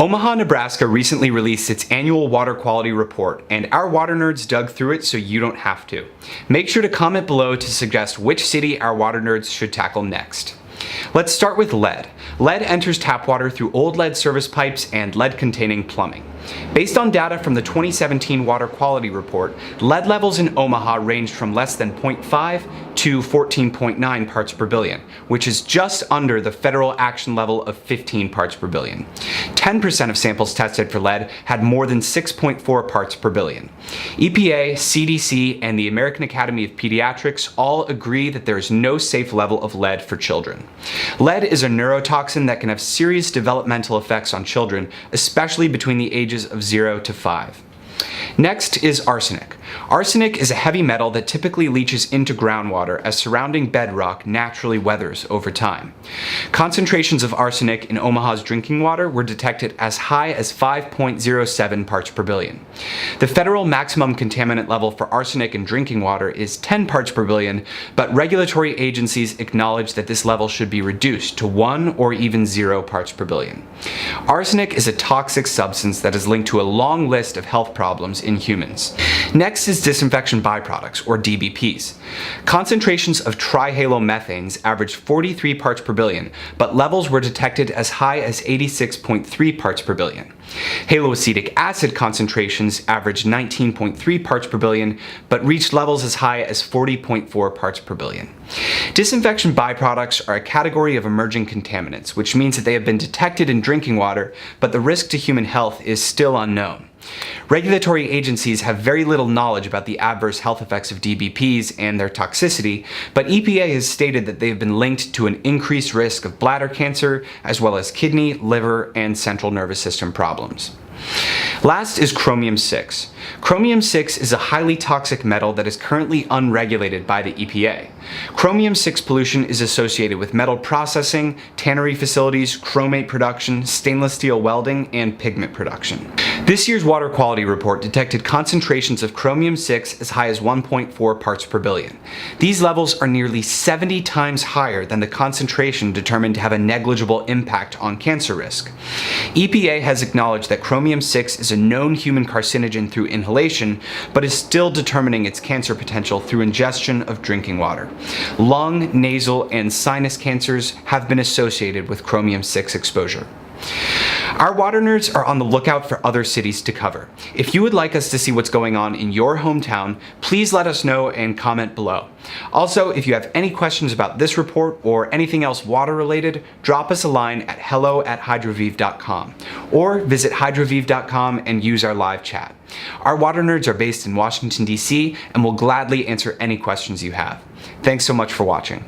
Omaha, Nebraska recently released its annual water quality report, and our water nerds dug through it so you don't have to. Make sure to comment below to suggest which city our water nerds should tackle next. Let's start with lead. Lead enters tap water through old lead service pipes and lead-containing plumbing. Based on data from the 2017 Water Quality Report, lead levels in Omaha ranged from less than 0.5 to 14.9 parts per billion, which is just under the federal action level of 15 parts per billion. 10% of samples tested for lead had more than 6.4 parts per billion. EPA, CDC, and the American Academy of Pediatrics all agree that there is no safe level of lead for children. Lead is a neurotoxin that can have serious developmental effects on children, especially between the ages of 0 to 5. Next is arsenic. Arsenic is a heavy metal that typically leaches into groundwater as surrounding bedrock naturally weathers over time. Concentrations of arsenic in Omaha's drinking water were detected as high as 5.07 parts per billion. The federal maximum contaminant level for arsenic in drinking water is 10 parts per billion, but regulatory agencies acknowledge that this level should be reduced to 1 or even 0 parts per billion. Arsenic is a toxic substance that is linked to a long list of health problems in humans. Next is disinfection byproducts, or DBPs. Concentrations of trihalomethanes averaged 43 parts per billion, but levels were detected as high as 86.3 parts per billion. Haloacetic acid concentrations averaged 19.3 parts per billion, but reached levels as high as 40.4 parts per billion. Disinfection byproducts are a category of emerging contaminants, which means that they have been detected in drinking water, but the risk to human health is still unknown. Regulatory agencies have very little knowledge about the adverse health effects of DBPs and their toxicity, but EPA has stated that they have been linked to an increased risk of bladder cancer, as well as kidney, liver, and central nervous system problems. Last is Chromium-6. Chromium-6 is a highly toxic metal that is currently unregulated by the EPA. Chromium-6 pollution is associated with metal processing, tannery facilities, chromate production, stainless steel welding, and pigment production. This year's water quality report detected concentrations of chromium-6 as high as 1.4 parts per billion. These levels are nearly 70 times higher than the concentration determined to have a negligible impact on cancer risk. EPA has acknowledged that chromium-6 is a known human carcinogen through inhalation, but is still determining its cancer potential through ingestion of drinking water. Lung, nasal, and sinus cancers have been associated with chromium-6 exposure. Our water nerds are on the lookout for other cities to cover. If you would like us to see what's going on in your hometown, please let us know and comment below. Also, if you have any questions about this report or anything else water related, drop us a line at hello@hydroviv.com or visit hydroviv.com and use our live chat. Our water nerds are based in Washington, D.C. and will gladly answer any questions you have. Thanks so much for watching.